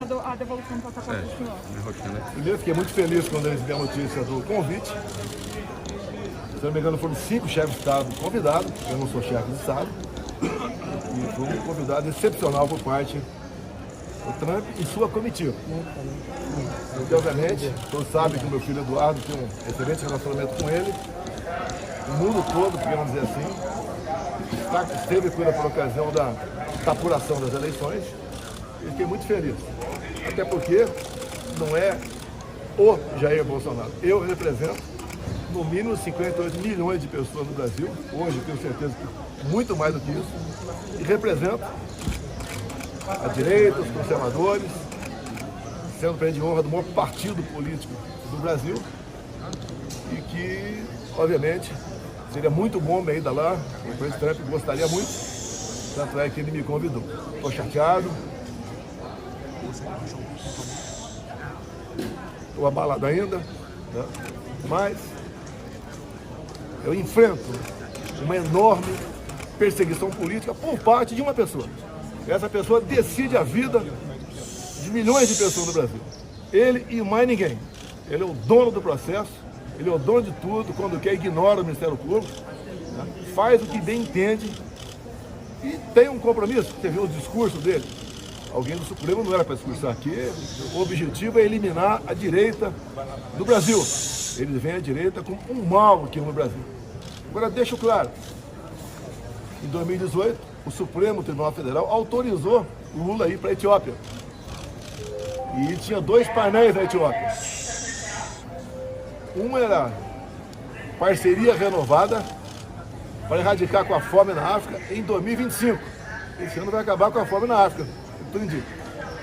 A devolução do passaporte do senhor. Primeiro, fiquei muito feliz quando eles deram a notícia do convite. Se não me engano, foram 5 chefes de Estado convidados. Eu não sou chefe de Estado. E foi um convidado excepcional por parte do Trump e sua comitiva. E, obviamente, todos sabem que o meu filho Eduardo tem um excelente relacionamento com ele. O mundo todo, podemos dizer assim, esteve com ele por ocasião da apuração das eleições. E fiquei muito feliz. Até porque não é o Jair Bolsonaro. Eu represento no mínimo 58 milhões de pessoas no Brasil. Hoje tenho certeza que muito mais do que isso. E represento a direita, os conservadores, sendo para de honra do maior partido político do Brasil. E que, obviamente, seria muito bom me ir lá. O presidente Trump gostaria muito. Tanto é que ele me convidou. Estou chateado. Estou abalado ainda, né? Mas eu enfrento uma enorme perseguição política por parte de uma pessoa. Essa pessoa decide a vida de milhões de pessoas no Brasil. Ele e mais ninguém. Ele é o dono do processo, ele é o dono de tudo, quando quer ignora o Ministério Público, né? Faz o que bem entende e tem um compromisso. Você viu o discurso dele? Alguém do Supremo não era para discursar aqui. O objetivo é eliminar a direita do Brasil. Eles veem a direita como um mal aqui no Brasil. Agora, deixo claro, em 2018, o Supremo Tribunal Federal autorizou Lula a ir para a Etiópia. E tinha 2 painéis na Etiópia. Um era parceria renovada para erradicar com a fome na África em 2025. Esse ano vai acabar com a fome na África.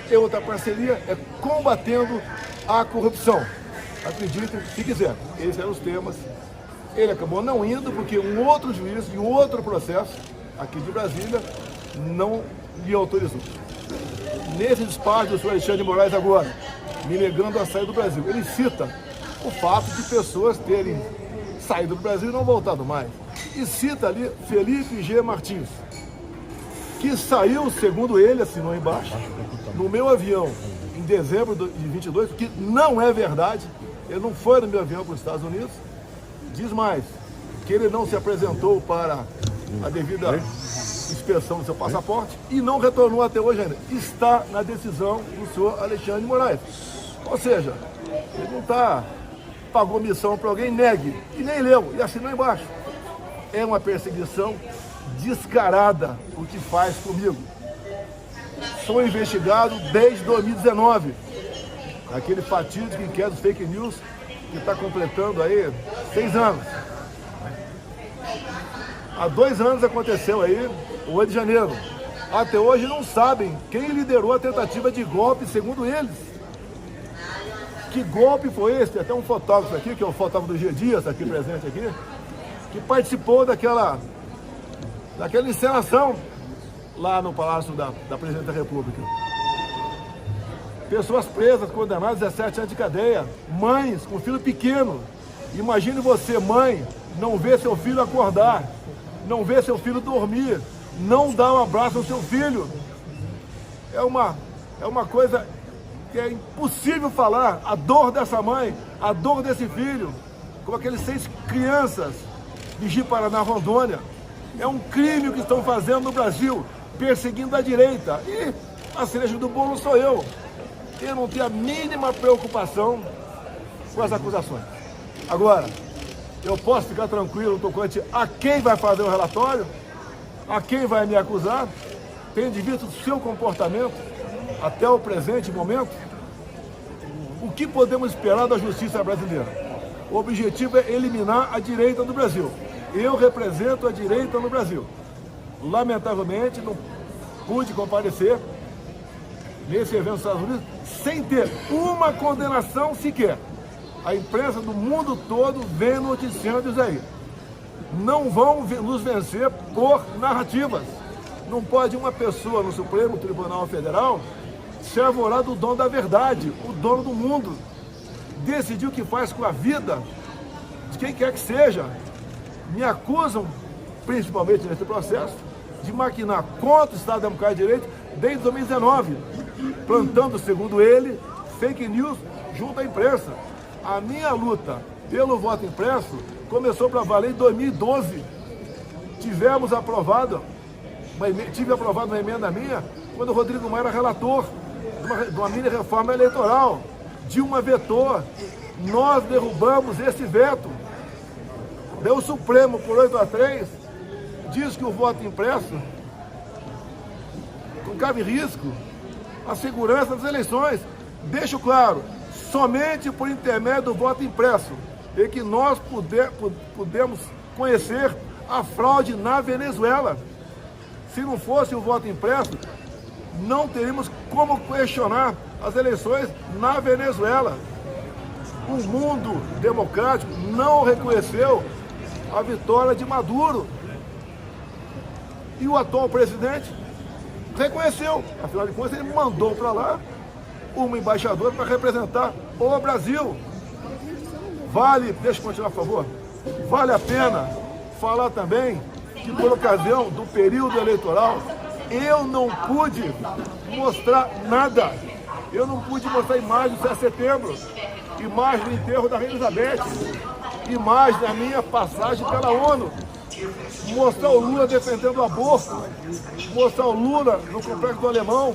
E outra parceria é combatendo a corrupção. Acreditem, se quiser. Esses eram os temas. Ele acabou não indo porque um outro juiz de um outro processo, aqui de Brasília, não lhe autorizou. Nesse despacho do senhor Alexandre de Moraes agora, me negando a sair do Brasil, ele cita o fato de pessoas terem saído do Brasil e não voltado mais. E cita ali Felipe G. Martins, que saiu, segundo ele, assinou embaixo, no meu avião em dezembro de 22, que não é verdade. Ele não foi no meu avião para os Estados Unidos. Diz mais, que ele não se apresentou para a devida inspeção do seu passaporte e não retornou até hoje ainda. Está na decisão do senhor Alexandre de Moraes. Ou seja, ele não pagou missão para alguém, negue, e nem leu, e assinou embaixo. É uma perseguição descarada o que faz comigo. Sou investigado desde 2019. Aquele fatídico inquérito fake news que está completando aí 6 anos. Há 2 anos aconteceu aí o 8 de janeiro. Até hoje não sabem quem liderou a tentativa de golpe, segundo eles. Que golpe foi esse? Tem até um fotógrafo aqui, que é o fotógrafo do G Dias, aqui presente aqui, que participou daquela encenação lá no Palácio da Presidente da República. Pessoas presas, condenadas a 17 anos de cadeia, mães com filho pequeno. Imagine você, mãe, não ver seu filho acordar, não ver seu filho dormir, não dar um abraço ao seu filho. É uma coisa que é impossível falar. A dor dessa mãe, a dor desse filho, como aqueles 6 crianças de Ji-Paraná, Rondônia. É um crime o que estão fazendo no Brasil, perseguindo a direita. E a cereja do bolo sou eu. Eu não tenho a mínima preocupação com as acusações. Agora, eu posso ficar tranquilo tocante a quem vai fazer o relatório, a quem vai me acusar, tendo visto o seu comportamento até o presente momento. O que podemos esperar da justiça brasileira? O objetivo é eliminar a direita do Brasil. Eu represento a direita no Brasil. Lamentavelmente, não pude comparecer nesse evento dos Estados Unidos sem ter uma condenação sequer. A imprensa do mundo todo vem noticiando isso aí. Não vão nos vencer por narrativas. Não pode uma pessoa no Supremo Tribunal Federal se arvorar do dono da verdade, o dono do mundo, decidir o que faz com a vida de quem quer que seja. Me acusam, principalmente nesse processo, de maquinar contra o Estado Democrático de Direito desde 2019. plantando, segundo ele, fake news junto à imprensa. A minha luta pelo voto impresso começou para valer em 2012. Tive aprovado uma emenda minha quando o Rodrigo Maia era relator de uma mini reforma eleitoral. Dilma vetou, nós derrubamos esse veto. Daí o Supremo, por 8-3, diz que o voto impresso não cabe risco à segurança das eleições. Deixo claro, somente por intermédio do voto impresso é que nós podemos conhecer a fraude na Venezuela. Se não fosse o voto impresso, não teríamos como questionar as eleições na Venezuela. O mundo democrático não reconheceu a vitória de Maduro. E o atual presidente reconheceu. Afinal de contas, ele mandou para lá uma embaixadora para representar o Brasil. Deixa eu continuar, por favor. Vale a pena falar também que, por ocasião do período eleitoral, eu não pude mostrar nada. Eu não pude mostrar imagem do 7 de setembro, imagem do enterro da Rainha Elizabeth, imagem da minha passagem pela ONU, mostrar o Lula defendendo o aborto, mostrar o Lula no Complexo do Alemão,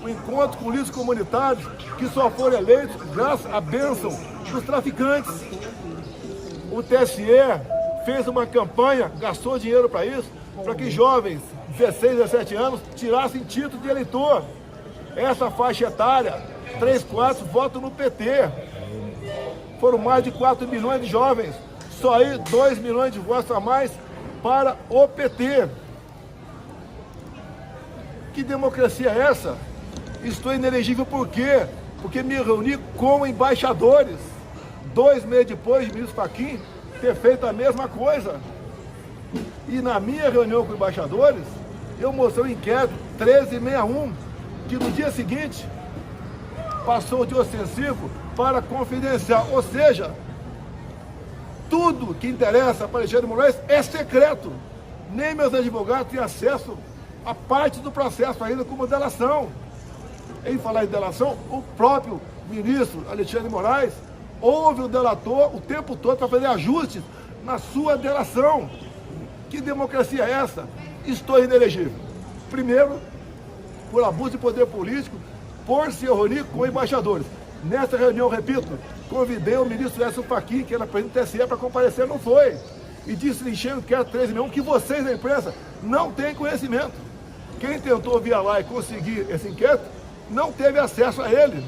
o encontro com líderes comunitários que só foram eleitos graças à bênção dos traficantes. O TSE fez uma campanha, gastou dinheiro para isso, para que jovens, 16, 17 anos, tirassem título de eleitor. Essa faixa etária, 3/4 votam no PT. Foram mais de 4 milhões de jovens, só aí 2 milhões de votos a mais para o PT. Que democracia é essa? Estou inelegível por quê? Porque me reuni com embaixadores. 2 meses depois de o ministro Fachin ter feito a mesma coisa. E na minha reunião com embaixadores, eu mostrei o inquérito 1361, que no dia seguinte passou de ostensivo para confidencial. Ou seja, tudo que interessa para Alexandre de Moraes é secreto. Nem meus advogados têm acesso a parte do processo ainda como delação. Em falar em delação, o próprio ministro Alexandre de Moraes ouve o delator o tempo todo para fazer ajustes na sua delação. Que democracia é essa? Estou inelegível. Primeiro, por abuso de poder político, por se reunir com embaixadores. Nessa reunião, repito, convidei o ministro Edson Fachin, que era presidente do TSE, para comparecer, não foi. E disse, enchendo o inquérito 1361, que vocês da imprensa não têm conhecimento. Quem tentou vir lá e conseguir esse inquérito, não teve acesso a ele.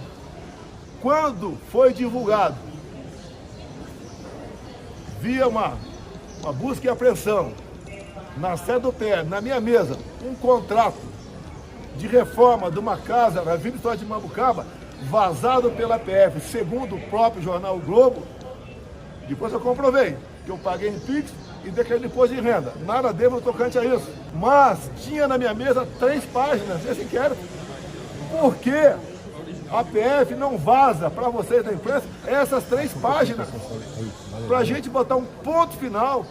Quando foi divulgado, via uma busca e apreensão, na sede do PR, na minha mesa, um contrato de reforma de uma casa na Vila História de Mambucaba, vazado pela PF, segundo o próprio jornal o Globo. Depois eu comprovei que eu paguei em Pix e declarei de imposto de renda. Nada devo tocante a isso. Mas tinha na minha mesa 3 páginas desse inquérito. Por que a PF não vaza para vocês da imprensa essas 3 páginas? Para a gente botar um ponto final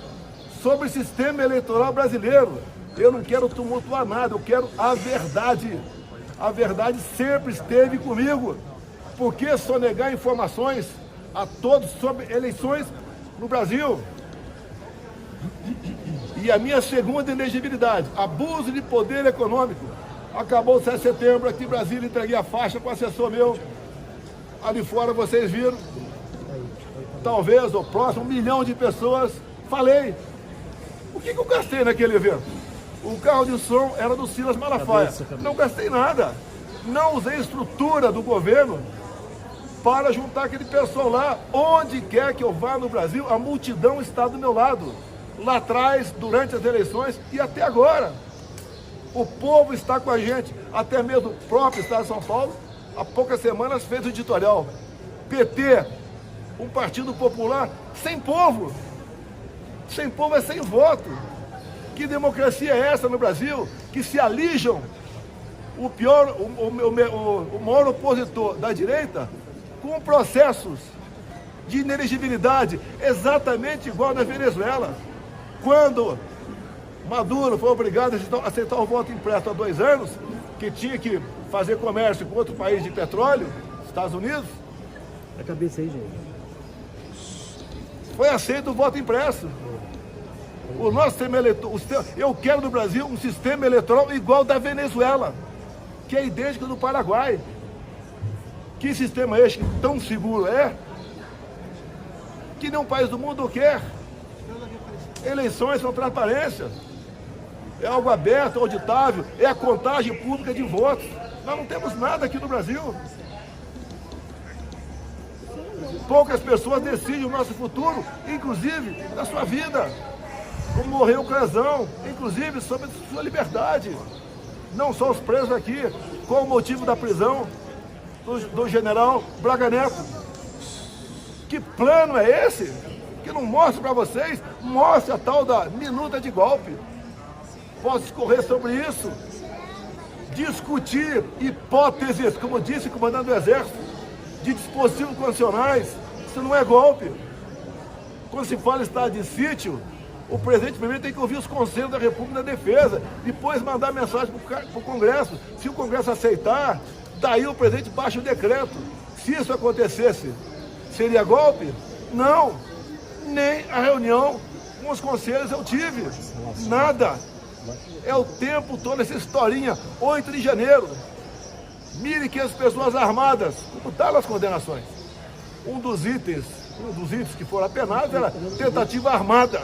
sobre o sistema eleitoral brasileiro. Eu não quero tumultuar nada, eu quero a verdade. A verdade sempre esteve comigo. Por que sonegar informações a todos sobre eleições no Brasil? E a minha segunda inegibilidade, abuso de poder econômico. Acabou o 7 de setembro aqui em Brasília, entreguei a faixa com o assessor meu. Ali fora vocês viram. Talvez o próximo 1 milhão de pessoas. Falei. O que eu gastei naquele evento? O carro de som era do Silas Malafaia. Não gastei nada. Não usei estrutura do governo para juntar aquele pessoal lá. Onde quer que eu vá no Brasil, a multidão está do meu lado. Lá atrás, durante as eleições e até agora. O povo está com a gente. Até mesmo o próprio Estado de São Paulo, há poucas semanas, fez o editorial. PT, um partido popular sem povo. Sem povo é sem voto. Que democracia é essa no Brasil? Que se alijam o maior opositor da direita com processos de inelegibilidade exatamente igual na Venezuela. Quando Maduro foi obrigado a aceitar o voto impresso há 2 anos, que tinha que fazer comércio com outro país de petróleo, Estados Unidos. A cabeça aí, gente. Foi aceito o voto impresso. O nosso sistema eleitoral, eu quero no Brasil um sistema eleitoral igual ao da Venezuela, que é idêntico do Paraguai. Que sistema é este tão seguro é? Que nenhum país do mundo quer. Eleições são transparência. É algo aberto, auditável, é a contagem pública de votos. Nós não temos nada aqui no Brasil. Poucas pessoas decidem o nosso futuro, inclusive da sua vida. Como morreu o Crezão, inclusive sobre sua liberdade. Não só os presos aqui. Qual o motivo da prisão do general Braga Neto? Que plano é esse? Que não mostra para vocês? Mostre a tal da minuta de golpe. Posso discorrer sobre isso. Discutir hipóteses, como disse o comandante do Exército, de dispositivos condicionais. Isso não é golpe. Quando se fala em estado de sítio, o presidente primeiro tem que ouvir os conselhos da República da Defesa, depois mandar mensagem para o Congresso. Se o Congresso aceitar, daí o presidente baixa o decreto. Se isso acontecesse, seria golpe? Não. Nem a reunião com os conselhos eu tive. Nada. É o tempo todo essa historinha. 8 de janeiro. 1.500 pessoas armadas. Como tal as condenações? Um dos itens que foram apenados era tentativa armada.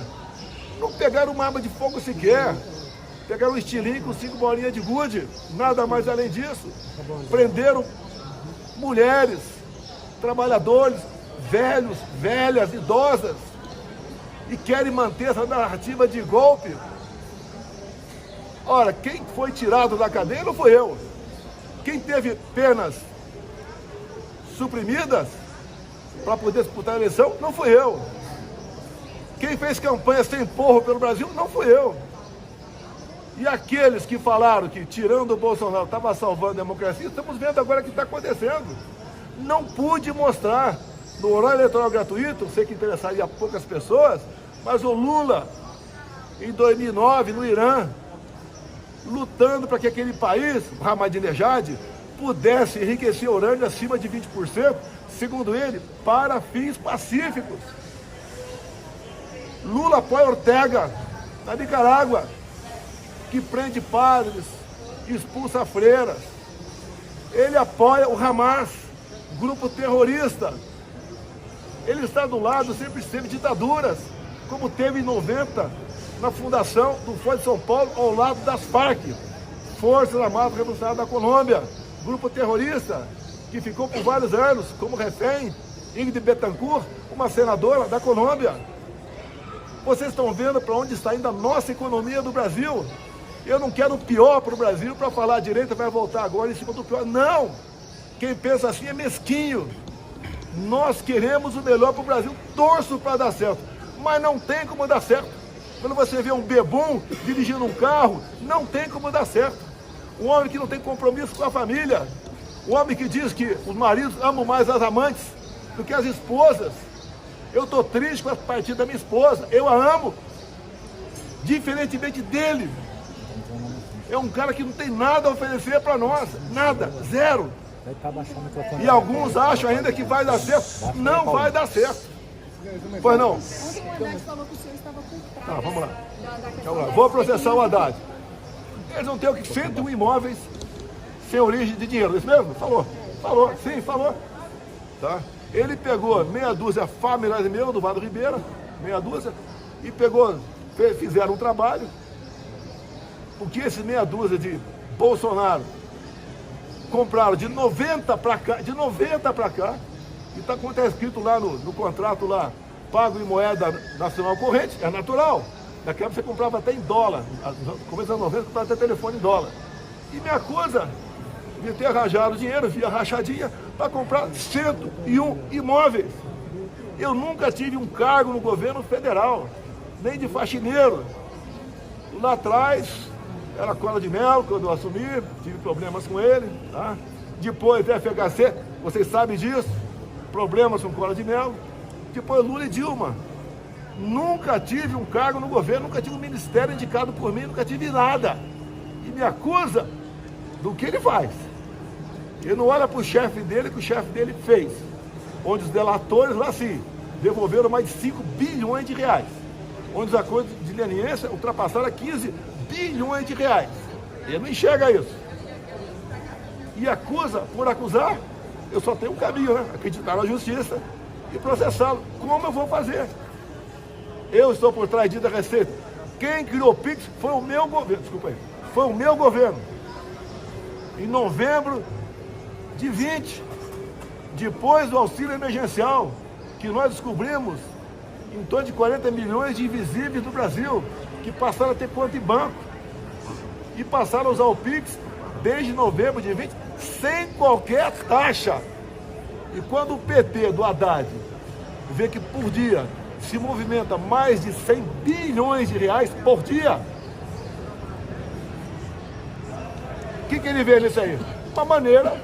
Não pegaram uma arma de fogo sequer. Pegaram um estilingue com 5 bolinhas de gude. Nada mais além disso. Prenderam mulheres, trabalhadores, velhos, velhas, idosas. E querem manter essa narrativa de golpe. Ora, quem foi tirado da cadeia não fui eu. Quem teve penas suprimidas para poder disputar a eleição não fui eu. Quem fez campanha sem porro pelo Brasil não fui eu. E aqueles que falaram que tirando o Bolsonaro estava salvando a democracia, estamos vendo agora o que está acontecendo. Não pude mostrar no horário eleitoral gratuito, sei que interessaria a poucas pessoas, mas o Lula, em 2009, no Irã, lutando para que aquele país, Ahmadinejad, pudesse enriquecer urânio acima de 20%, segundo ele, para fins pacíficos. Lula apoia Ortega, na Nicarágua, que prende padres, que expulsa freiras. Ele apoia o Hamas, grupo terrorista. Ele está do lado, sempre esteve ditaduras, como teve em 90, na fundação do Fórum de São Paulo, ao lado das Farc, Forças Armadas Revolucionárias da Colômbia, grupo terrorista, que ficou por vários anos como refém, Ingrid Betancourt, uma senadora da Colômbia. Vocês estão vendo para onde está indo a nossa economia do Brasil. Eu não quero o pior para o Brasil para falar a direita vai voltar agora em cima do pior. Não! Quem pensa assim é mesquinho. Nós queremos o melhor para o Brasil. Torço para dar certo. Mas não tem como dar certo. Quando você vê um bebum dirigindo um carro, não tem como dar certo. Um homem que não tem compromisso com a família. Um homem que diz que os maridos amam mais as amantes do que as esposas. Eu estou triste com a partida da minha esposa. Eu a amo. Diferentemente dele. É um cara que não tem nada a oferecer para nós. Nada. Zero. E alguns acham ainda que vai dar certo. Não vai dar certo. Pois não? Ontem o Haddad falou que o senhor estava por trás. Vamos lá. Vamos lá. Vou processar o Haddad. Eles vão ter o que? 101 imóveis sem origem de dinheiro. Isso mesmo? Falou. Falou. Sim, falou. Tá? Ele pegou meia dúzia familiares meu, do Vado Ribeira, meia dúzia, e pegou, fizeram um trabalho, porque esses meia dúzia de Bolsonaro compraram de 90 para cá, e está como está escrito lá no contrato lá, pago em moeda nacional corrente, é natural. Naquela época você comprava até em dólar, no começo dos anos 90 comprava até telefone em dólar. E me acusa de ter rajado dinheiro via rachadinha para comprar 101 imóveis. Eu nunca tive um cargo no governo federal, nem de faxineiro. Lá atrás, era cola de mel, quando eu assumi, tive problemas com ele. Tá? Depois, FHC, vocês sabem disso, problemas com cola de mel. Depois, Lula e Dilma. Nunca tive um cargo no governo, nunca tive um ministério indicado por mim, nunca tive nada. E me acusa do que ele faz. Ele não olha para o chefe dele, que o chefe dele fez. Onde os delatores, lá sim, devolveram mais de 5 bilhões de reais. Onde os acordos de leniência ultrapassaram 15 bilhões de reais. Ele não enxerga isso. E acusa, por acusar, eu só tenho um caminho, né? Acreditar na justiça e processá-lo. Como eu vou fazer? Eu estou por trás da Receita. Quem criou o Pix foi o meu governo. Desculpa aí. Foi o meu governo. Em novembro de 20, depois do auxílio emergencial, que nós descobrimos em torno de 40 milhões de invisíveis do Brasil, que passaram a ter conta em banco e passaram a usar o Pix desde novembro de 20, sem qualquer taxa. E quando o PT do Haddad vê que por dia se movimenta mais de 100 bilhões de reais por dia, o que ele vê nisso aí? Uma maneira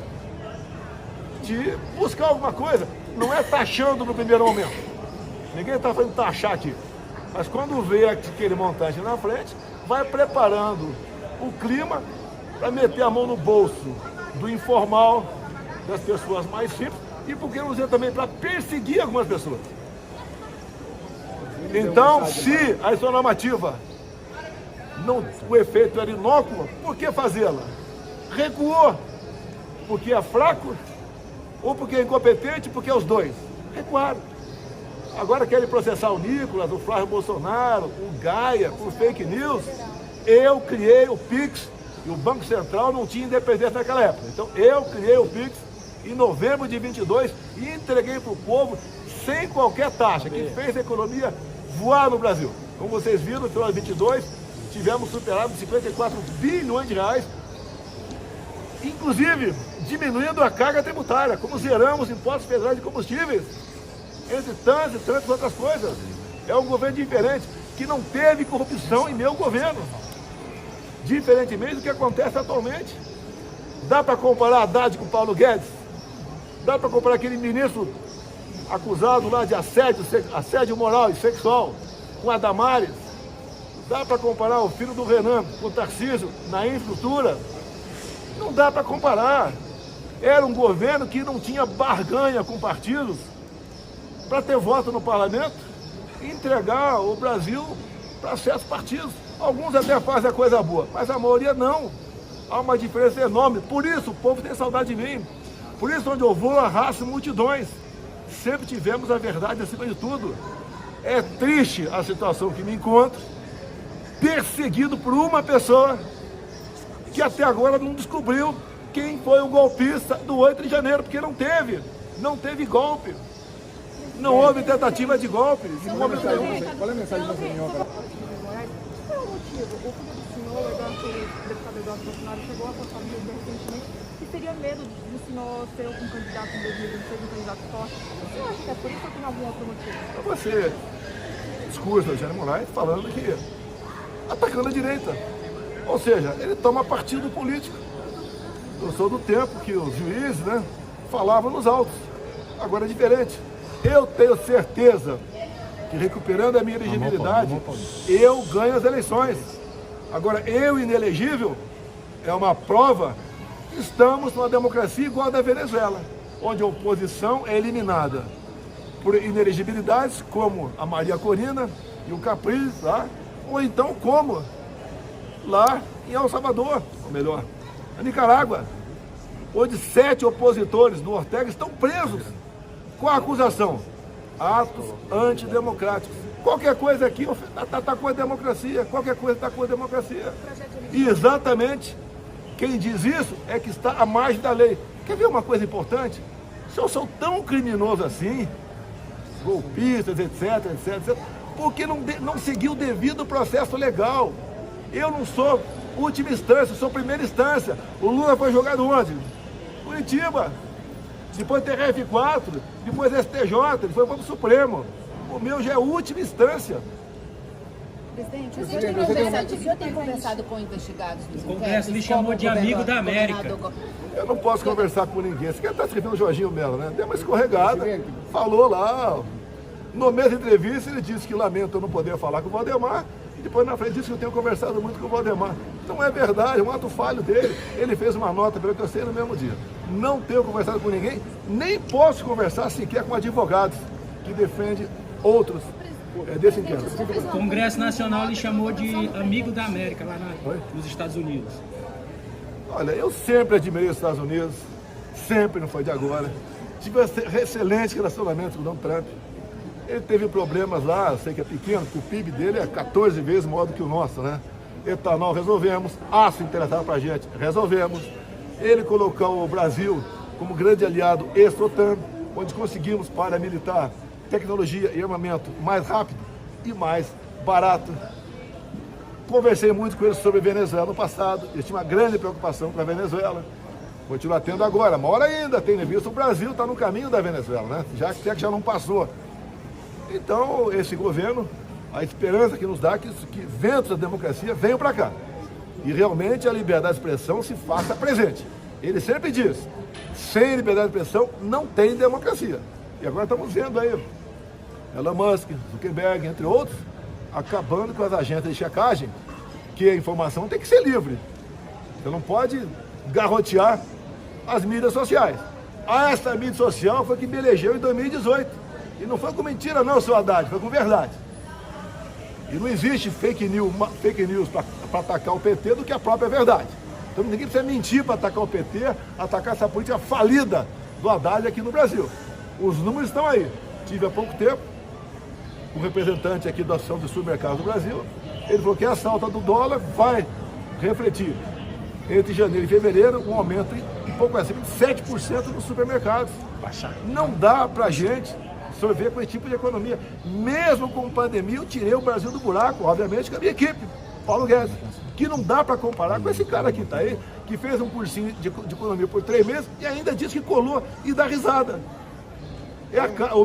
de buscar alguma coisa. Não é taxando no primeiro momento. Ninguém está fazendo taxar aqui. Mas quando vê aquele montante na frente, vai preparando o clima para meter a mão no bolso do informal, das pessoas mais simples, e por que não dizer também para perseguir algumas pessoas. Então, se a sua normativa, o efeito era inócuo, por que fazê-la? Recuou, porque é fraco, ou porque é incompetente, porque é os dois. Recuaram. Agora querem processar o Nicolas, o Flávio Bolsonaro, o Gaia, por fake news. Eu criei o Pix e o Banco Central não tinha independência naquela época. Então eu criei o Pix em novembro de 22 e entreguei para o povo sem qualquer taxa, que fez a economia voar no Brasil. Como vocês viram, no final de 22, tivemos superado 54 bilhões de reais, inclusive diminuindo a carga tributária, como zeramos impostos federais de combustíveis, entre tantas e tantas outras coisas. É um governo diferente, que não teve corrupção em meu governo, diferentemente do que acontece atualmente. Dá para comparar Haddad com Paulo Guedes? Dá para comparar aquele ministro acusado lá de assédio moral e sexual com a Damares? Dá para comparar o filho do Renan com o Tarcísio na infraestrutura? Não dá para comparar. Era um governo que não tinha barganha com partidos para ter voto no parlamento e entregar o Brasil para certos partidos. Alguns até fazem a coisa boa, mas a maioria não. Há uma diferença enorme. Por isso o povo tem saudade de mim. Por isso, onde eu vou, arrasto multidões. Sempre tivemos a verdade acima de tudo. É triste a situação que me encontro, perseguido por uma pessoa que até agora não descobriu quem foi o golpista do 8 de janeiro, porque não teve golpe. Não houve tentativa de golpe. Qual é a mensagem da reunião? Qual é o motivo? O filho do senhor, o deputado Eduardo Bolsonaro, chegou a passar recentemente que teria medo do senhor ser um candidato em 2026, um candidato forte. Você acha que é por isso ou tem algum outro motivo? Você discurso do Jair Moraes falando que atacando a direita. Ou seja, ele toma partido político. Eu sou do tempo que os juízes, né, falavam nos autos. Agora é diferente. Eu tenho certeza que recuperando a minha elegibilidade, eu ganho as eleições. Agora, eu inelegível é uma prova que estamos numa democracia igual a da Venezuela, onde a oposição é eliminada por inelegibilidades, como a Maria Corina e o Capriles, tá? Ou então como lá em El Salvador, ou melhor, na Nicarágua, onde 7 opositores do Ortega estão presos com a acusação, atos antidemocráticos. Qualquer coisa aqui atacou a democracia, qualquer coisa atacou a democracia. E exatamente quem diz isso é que está à margem da lei. Quer ver uma coisa importante? Se eu sou tão criminoso assim, golpistas, etc, por que não seguir o devido processo legal? Eu não sou última instância, eu sou primeira instância. O Lula foi jogado onde? Curitiba. Depois TRF4, depois STJ, ele foi para o Supremo. O meu já é última instância. Presidente, o senhor tem conversado com investigados dos O Congresso lhe chamou de amigo da América. Eu não posso conversar com ninguém. Você quer estar escrevendo o Jorginho Melo, né? Deu uma escorregada, falou lá. No mês de entrevista ele disse que lamenta eu não poder falar com o Valdemar. E depois na frente disse que eu tenho conversado muito com o Valdemar. Não é verdade, é um ato falho dele. Ele fez uma nota, pelo que eu sei, no mesmo dia. não tenho conversado com ninguém, nem posso conversar sequer com advogados que defendem outros desse inquérito. O Congresso Nacional lhe chamou de amigo da América lá nos Estados Unidos. Olha, eu sempre admirei os Estados Unidos, sempre, não foi de agora. Tive excelente relacionamento com o Donald Trump. Ele teve problemas lá, eu sei que é pequeno, porque o PIB dele é 14 vezes maior do que o nosso, né? Etanol resolvemos, aço interessado para a gente, resolvemos. Ele colocou o Brasil como grande aliado ex-OTAN, onde conseguimos paramilitar, tecnologia e armamento mais rápido e mais barato. Conversei muito com ele sobre a Venezuela no passado, ele tinha uma grande preocupação com a Venezuela. Continua tendo agora, maior ainda, tendo visto o Brasil está no caminho da Venezuela, né? Já que já não passou. Então, esse governo, a esperança que nos dá que ventos da democracia venham para cá. E realmente a liberdade de expressão se faça presente. Ele sempre diz, sem liberdade de expressão não tem democracia. E agora estamos vendo aí, Elon Musk, Zuckerberg, entre outros, acabando com as agências de checagem, que a informação tem que ser livre. Você não pode garrotear as mídias sociais. Essa mídia social foi que me elegeu em 2018. E não foi com mentira não, seu Haddad, foi com verdade. E não existe fake news para atacar o PT do que a própria verdade. Então ninguém precisa mentir para atacar o PT, atacar essa política falida do Haddad aqui no Brasil. Os números estão aí. Tive há pouco tempo um representante aqui da Associação de Supermercados do Brasil, ele falou que essa alta do dólar vai refletir entre janeiro e fevereiro um aumento um pouco acima de 7% nos supermercados. Não dá para a gente absorver com esse tipo de economia. Mesmo com pandemia, eu tirei o Brasil do buraco, obviamente, com a minha equipe, Paulo Guedes, que não dá para comparar com esse cara que está aí, que fez um cursinho de economia por 3 meses e ainda diz que colou e dá risada. O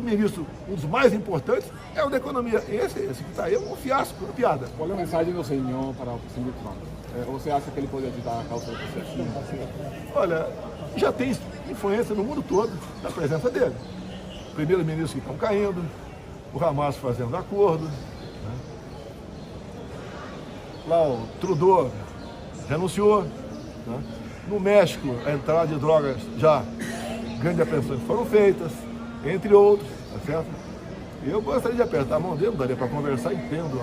ministro, um dos mais importantes, é o da economia. Esse que está aí é um fiasco, uma piada. Qual é a mensagem do senhor para o presidente Trump? Você acha que ele pode ajudar a causa do processo? Olha, já tem influência no mundo todo da presença dele. Primeiros-ministros que estão caindo, o Hamas fazendo acordo, né? Lá o Trudeau renunciou, né? No México a entrada de drogas já, grandes apreensões foram feitas, entre outros, tá certo? Eu gostaria de apertar a mão dele, daria para conversar, entendo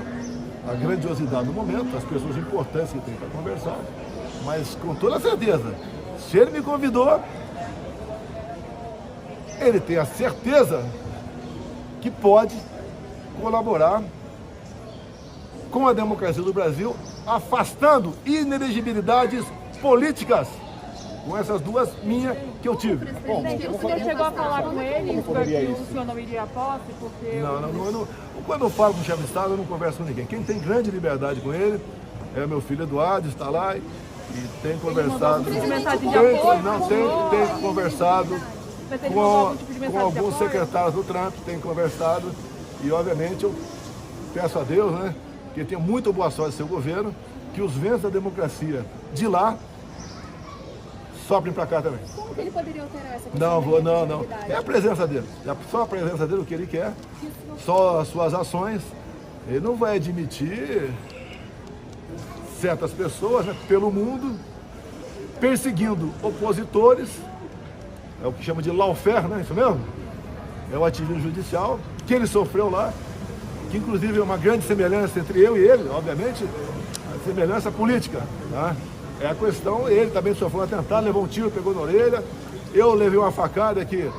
a grandiosidade do momento, as pessoas importantes que tem para conversar, mas com toda certeza, se ele me convidou, ele tem a certeza que pode colaborar com a democracia do Brasil, afastando inelegibilidades políticas, com essas duas minhas que eu tive. Presidente, o senhor chegou a falar com ele para que o senhor não iria à posse? Porque não, quando eu falo com o chefe de Estado, eu não converso com ninguém. Quem tem grande liberdade com ele é meu filho Eduardo, está lá e tem conversado. Tem conversado com alguns secretários do Trump, tem conversado e, obviamente, eu peço a Deus, né, que tenha muita boa sorte do seu governo, que os ventos da democracia de lá soprem para cá também. Como que ele poderia alterar essa questão? Não. É a presença dele. Só a presença dele, o que ele quer, só as suas ações. Ele não vai admitir certas pessoas, né, pelo mundo perseguindo opositores. É o que chama de lawfare, né? Isso mesmo? É o ativismo judicial que ele sofreu lá, que inclusive é uma grande semelhança entre eu e ele, obviamente, a semelhança política, tá? É a questão, ele também sofreu um atentado, levou um tiro, pegou na orelha, eu levei uma facada que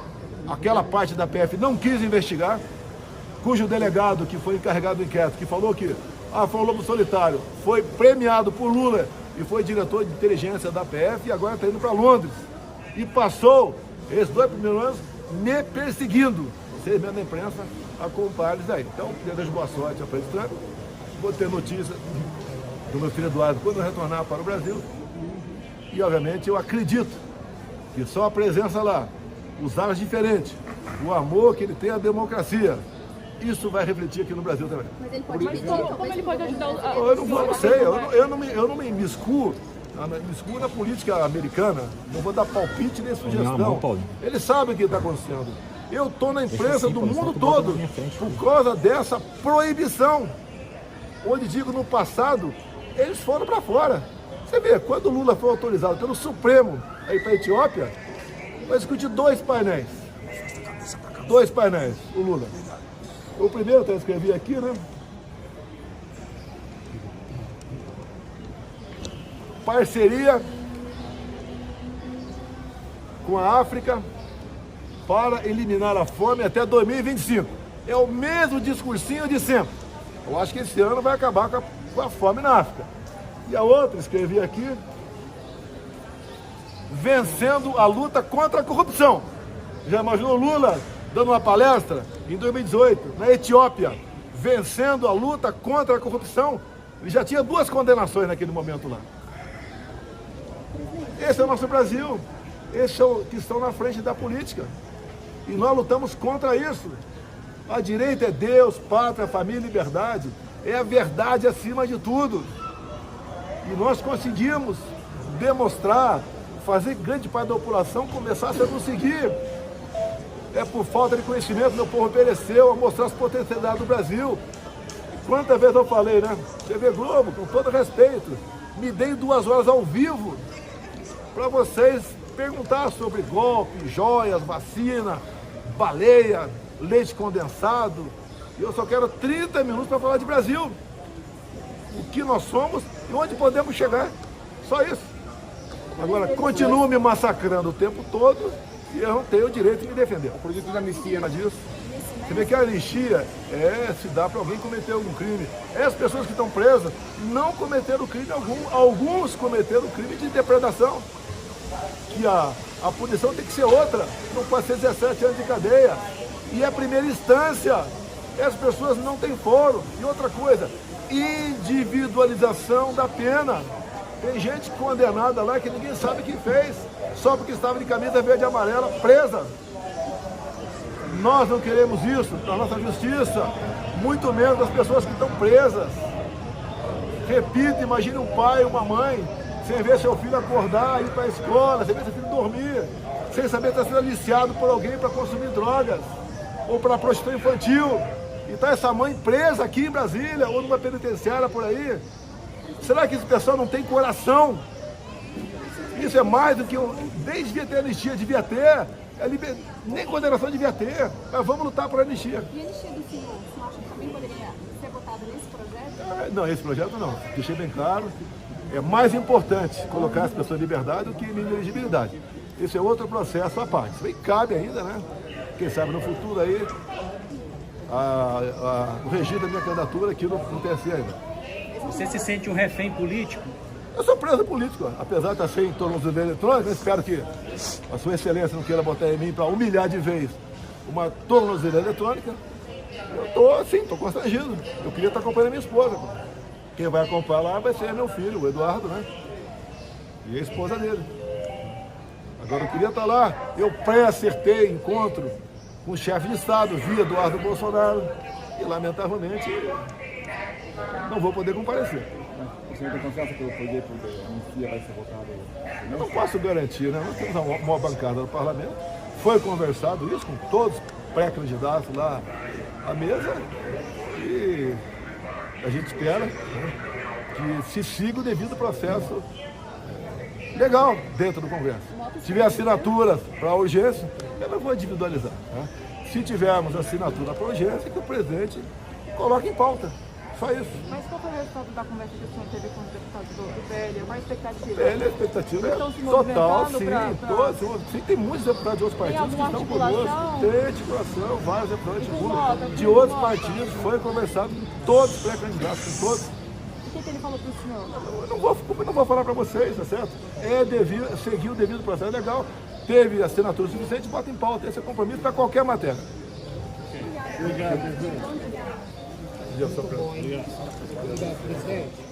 aquela parte da PF não quis investigar, cujo delegado que foi encarregado do inquérito, que falou que foi um lobo solitário, foi premiado por Lula e foi diretor de inteligência da PF e agora está indo para Londres. E passou esses 2 primeiros anos me perseguindo. Vocês mesmo da imprensa acompanham isso aí. Então, eu desejo boa sorte ao presidente Trump. Vou ter notícia do meu filho Eduardo quando eu retornar para o Brasil. E, obviamente, eu acredito que só a presença lá, os ares diferentes, o amor que ele tem à democracia, isso vai refletir aqui no Brasil também. Mas ele pode como ele pode ajudar Eu não sei, eu não me miscuo na política americana, não vou dar palpite nem sugestão. Eles sabem o que está acontecendo. Eu estou na imprensa do mundo todo por causa dessa proibição. Onde digo no passado, eles foram para fora. Você vê, quando o Lula foi autorizado pelo Supremo a ir para a Etiópia, vai discutir 2 painéis. 2 painéis, o Lula. O primeiro, eu escrevi aqui, né? Parceria com a África para eliminar a fome até 2025. É o mesmo discursinho de sempre. Eu acho que esse ano vai acabar com a fome na África. E a outra, escrevi aqui, vencendo a luta contra a corrupção. Já imaginou Lula dando uma palestra em 2018, na Etiópia, vencendo a luta contra a corrupção? Ele já tinha 2 condenações naquele momento lá. Esse é o nosso Brasil. Esses são que estão na frente da política. E nós lutamos contra isso. A direita é Deus, pátria, família e liberdade. É a verdade acima de tudo. E nós conseguimos demonstrar, fazer grande parte da população começar a nos seguir. É por falta de conhecimento que meu povo pereceu a mostrar as potencialidades do Brasil. Quantas vezes eu falei, né? TV Globo, com todo respeito, me deem 2 horas ao vivo para vocês perguntar sobre golpe, joias, vacina, baleia, leite condensado. E eu só quero 30 minutos para falar de Brasil. O que nós somos e onde podemos chegar. Só isso. Agora, continuam me massacrando o tempo todo e eu não tenho o direito de me defender. O projeto da anistia não disso? Você vê que a anistia se dá para alguém cometer algum crime. As pessoas que estão presas não cometeram crime algum. Alguns cometeram crime de depredação. Que a punição tem que ser outra. Não pode ser 17 anos de cadeia. E é a primeira instância. As pessoas não têm foro. E outra coisa, individualização da pena. Tem gente condenada lá que ninguém sabe quem fez, só porque estava de camisa verde e amarela, presa. Nós não queremos isso na nossa justiça, muito menos das pessoas que estão presas. Repito, imagine um pai, uma mãe, sem ver seu filho acordar, ir para a escola, sem ver seu filho dormir, sem saber que está sendo aliciado por alguém para consumir drogas, ou para prostituição infantil. E está essa mãe presa aqui em Brasília, ou numa penitenciária por aí. Será que esse pessoal não tem coração? Isso é mais do que devia ter anistia, devia ter. Nem condenação devia ter. Mas vamos lutar por anistia. E a anistia do senhor, você acha que também poderia ser votada nesse projeto? Não, esse projeto não. Deixei bem claro. É mais importante colocar as pessoas em liberdade do que em inelegibilidade. Esse é outro processo à parte. Isso aí cabe ainda, né? Quem sabe no futuro aí, o registro da minha candidatura aqui no TSE ainda. Você se sente um refém político? Eu sou preso político, apesar de estar sem tornozeleira eletrônica. Eu espero que a sua excelência não queira botar em mim para humilhar de vez uma tornozeleira eletrônica. Eu estou constrangido. Eu queria estar acompanhando a minha esposa. Quem vai acompanhar lá vai ser meu filho, o Eduardo, né? E a esposa dele. Agora eu queria estar lá. Eu pré-acertei encontro com o chefe de Estado, via Eduardo Bolsonaro. E lamentavelmente não vou poder comparecer. O senhor tem confiança que o projeto de anistia vai ser votado? Eu não posso garantir, né? Nós temos uma bancada no parlamento. Foi conversado isso com todos os pré-candidatos lá à mesa. E a gente espera, né, que se siga o devido processo legal dentro do Congresso. Se tiver assinaturas para urgência, eu não vou individualizar. Né? Se tivermos assinatura para urgência, que o presidente coloque em pauta. Só isso. Mas qual foi o resultado da conversa que o senhor teve com os deputados do PL? Qual a expectativa? A expectativa Estão se é total, movimentando sim. pra... Sim, tem muitos deputados de outros partidos que estão conosco. Tem articulação, vários deputados de outros partidos. Foi conversado com todos os pré-candidatos, com todos. O que ele falou para o senhor? Eu não vou falar para vocês, tá certo? Seguir o devido processo legal. Teve assinatura suficiente, bota em pauta. Esse é compromisso para qualquer matéria. Obrigado, presidente. Obrigado, presidente.